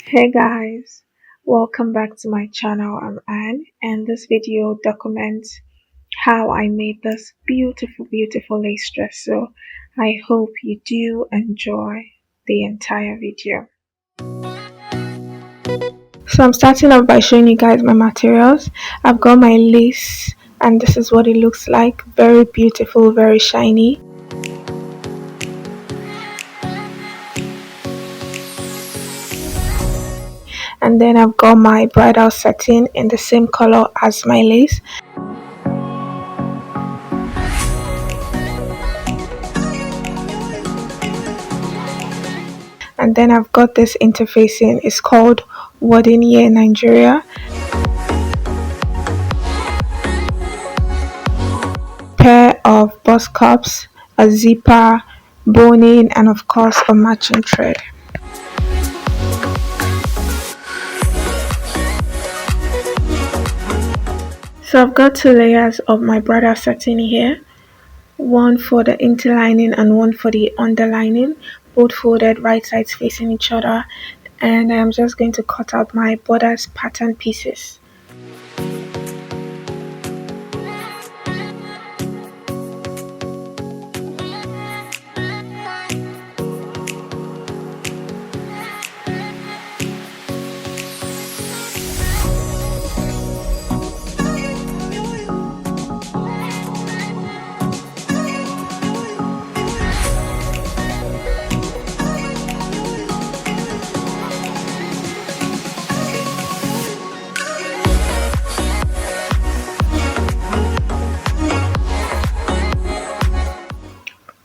Hey guys, welcome back to my channel. I'm Anne, and this video documents how I made this beautiful lace dress. So I hope you do enjoy the entire video. So I'm starting off by showing you guys my materials. I've got my lace, and this is what it looks like. Very beautiful, very shiny. And then I've got my bridal satin in the same color as my lace. And then I've got this interfacing. It's called LiQWYD Nigeria. Pair of bust cups, a zipper, boning, and of course a matching thread. So I've got two layers of my bridal satin here, one for the interlining and one for the underlining, both folded right sides facing each other, and I'm just going to cut out my borders pattern pieces.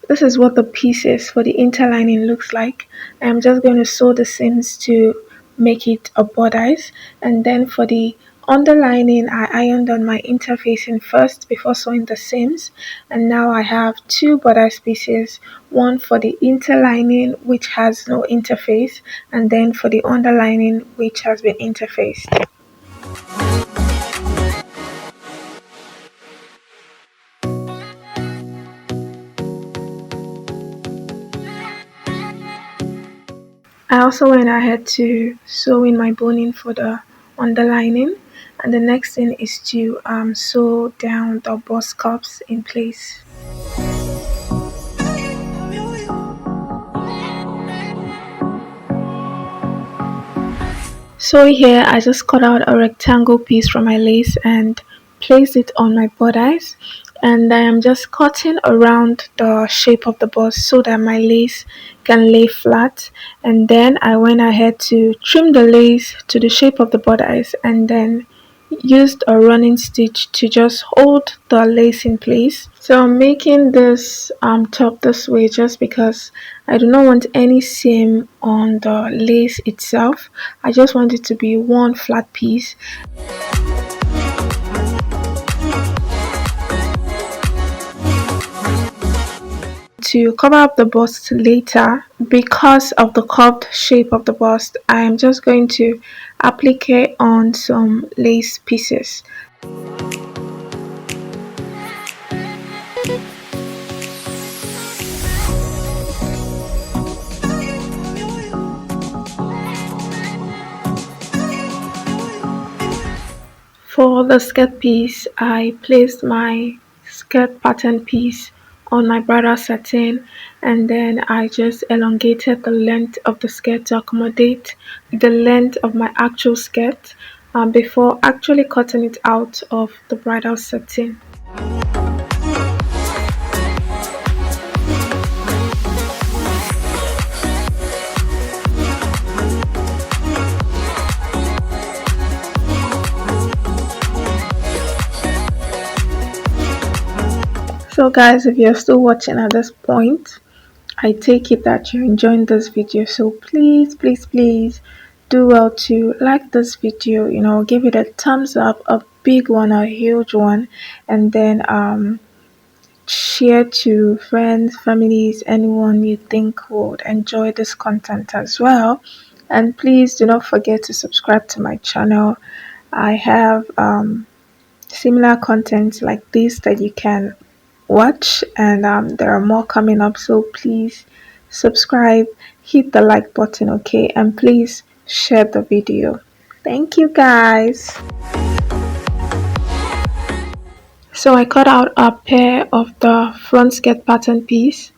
This is what the pieces for the interlining looks like. I'm just going to sew the seams to make it a bodice, and then for the underlining I ironed on my interfacing first before sewing the seams, and now I have two bodice pieces, one for the interlining which has no interface, and then for the underlining which has been interfaced. I also went ahead to sew in my boning for the underlining, and the next thing is to sew down the bust cups in place. So here I just cut out a rectangle piece from my lace and placed it on my bodice, and I am just cutting around the shape of the bust so that my lace can lay flat, and then I went ahead to trim the lace to the shape of the bodice and then used a running stitch to just hold the lace in place. So I'm making this top this way just because I do not want any seam on the lace itself. I just want it to be one flat piece. To cover up the bust later, because of the curved shape of the bust, I am just going to applique on some lace pieces. For the skirt piece, I placed my skirt pattern piece on my bridal satin, and then I just elongated the length of the skirt to accommodate the length of my actual skirt before actually cutting it out of the bridal satin. So guys, if you're still watching at this point, I take it that you're enjoying this video, so please do well to like this video, give it a thumbs up, a big one, a huge one, and then share to friends, families, anyone you think would enjoy this content as well. And please do not forget to subscribe to my channel. I have similar content like this that you can watch, and there are more coming up, so please subscribe, hit the like button, okay, and please share the video. Thank you guys. So I cut out a pair of the front skirt pattern piece,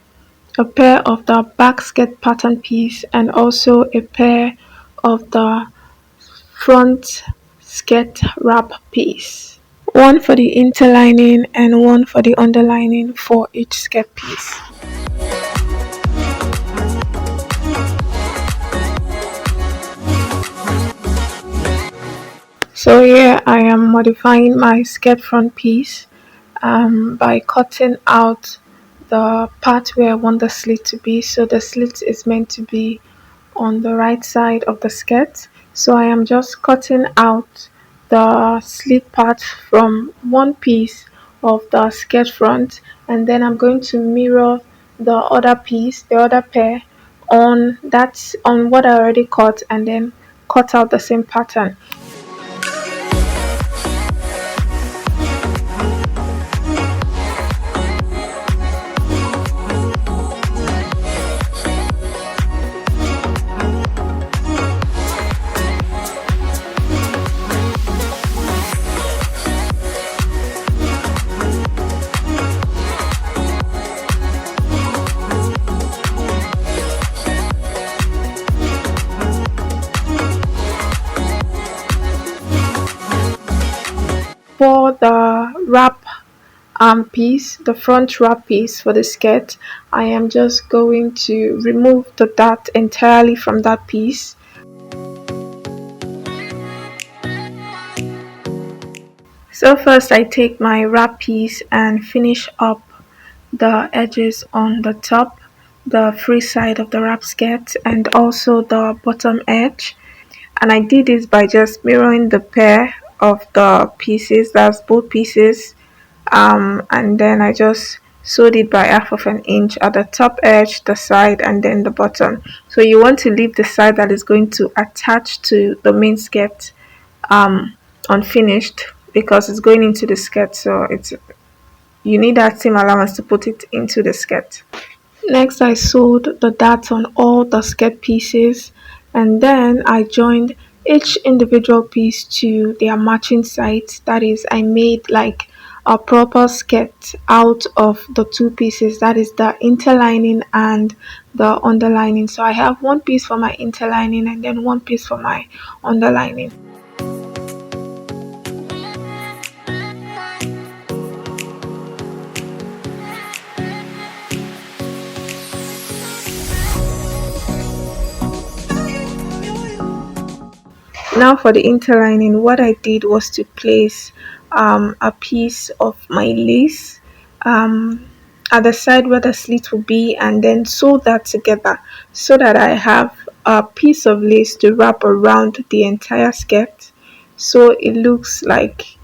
a pair of the back skirt pattern piece, and also a pair of the front skirt wrap piece. One for the interlining and one for the underlining for each skirt piece. So here I am modifying my skirt front piece by cutting out the part where I want the slit to be. So the slit is meant to be on the right side of the skirt. So I am just cutting out the slit part from one piece of the skirt front, and then I'm going to mirror the other piece, the other pair, on what I already cut, and then cut out the same pattern. For the wrap piece, the front wrap piece for the skirt, I am just going to remove the dart entirely from that piece. So first I take my wrap piece and finish up the edges on the top, the free side of the wrap skirt, and also the bottom edge. And I did this by just mirroring the pair of the pieces, that's both pieces, and then I just sewed it by half of an inch at the top edge, the side, and then the bottom. So you want to leave the side that is going to attach to the main skirt unfinished, because it's going into the skirt, so you need that seam allowance to put it into the skirt. Next, I sewed the darts on all the skirt pieces, and then I joined each individual piece to their matching sides. That is, I made like a proper skirt out of the two pieces, that is the interlining and the underlining. So I have one piece for my interlining and then one piece for my underlining. Now for the interlining, what I did was to place a piece of my lace at the side where the slit will be, and then sew that together so that I have a piece of lace to wrap around the entire skirt, so it looks like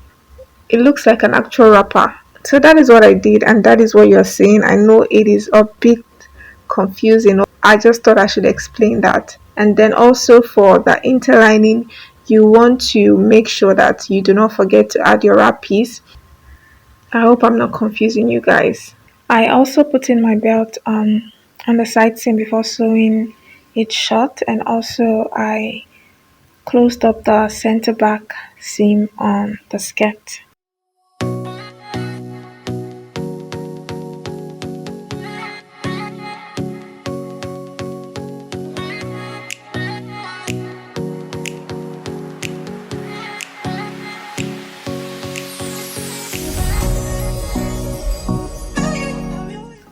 an actual wrapper. So that is what I did, and that is what you're seeing. I know it is a bit confusing. I just thought I should explain that. And then also for the interlining, you want to make sure that you do not forget to add your wrap piece. I hope I'm not confusing you guys. I also put in my belt on the side seam before sewing it shut, and also I closed up the center back seam on the skirt.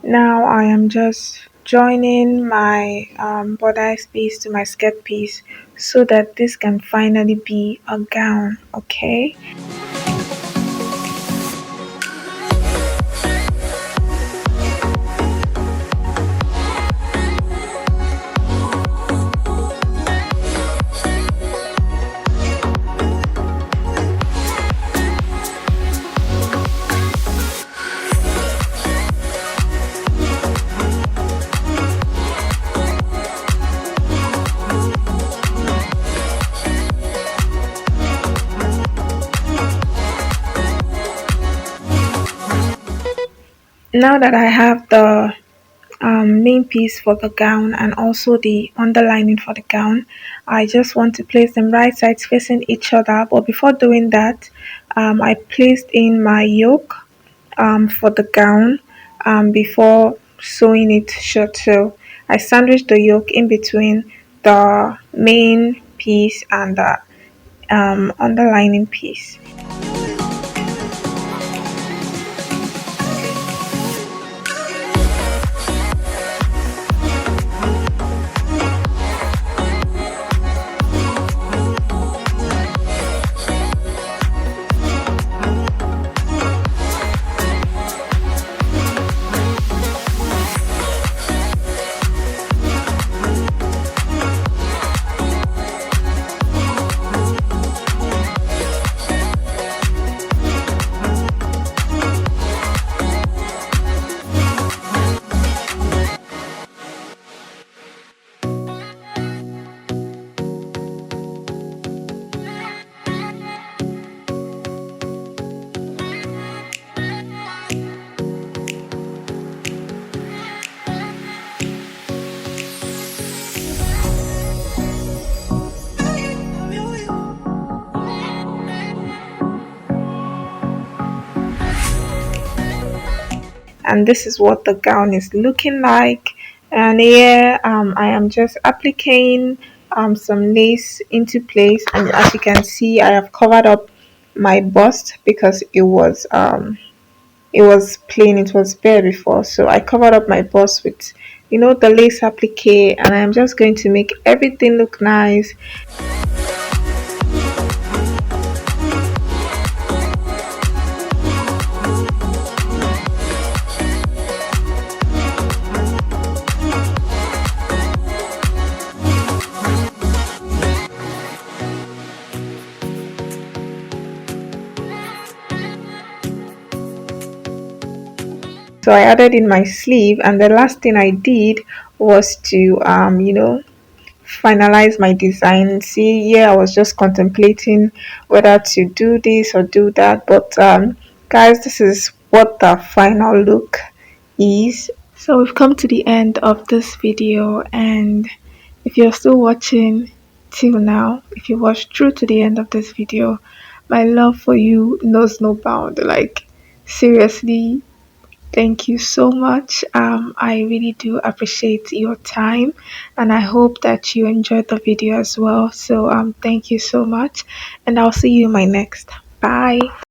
Now I am just joining my border piece to my skirt piece so that this can finally be a gown, okay? Now that I have the main piece for the gown and also the underlining for the gown. I just want to place them right sides facing each other. But before doing that, I placed in my yoke for the gown before sewing it shut. So I sandwiched the yoke in between the main piece and the underlining piece. And this is what the gown is looking like. And here I am just applying some lace into place, and as you can see I have covered up my bust because it was plain, it was bare before, so I covered up my bust with the lace applique, and I'm just going to make everything look nice. So I added in my sleeve, and the last thing I did was to finalize my design. See, yeah, I was just contemplating whether to do this or do that, but guys, this is what the final look is. So we've come to the end of this video, and if you're still watching till now, if you watched through to the end of this video, my love for you knows no bound. Like, seriously, thank you so much. I really do appreciate your time, and I hope that you enjoyed the video as well. So thank you so much, and I'll see you in my next. Bye.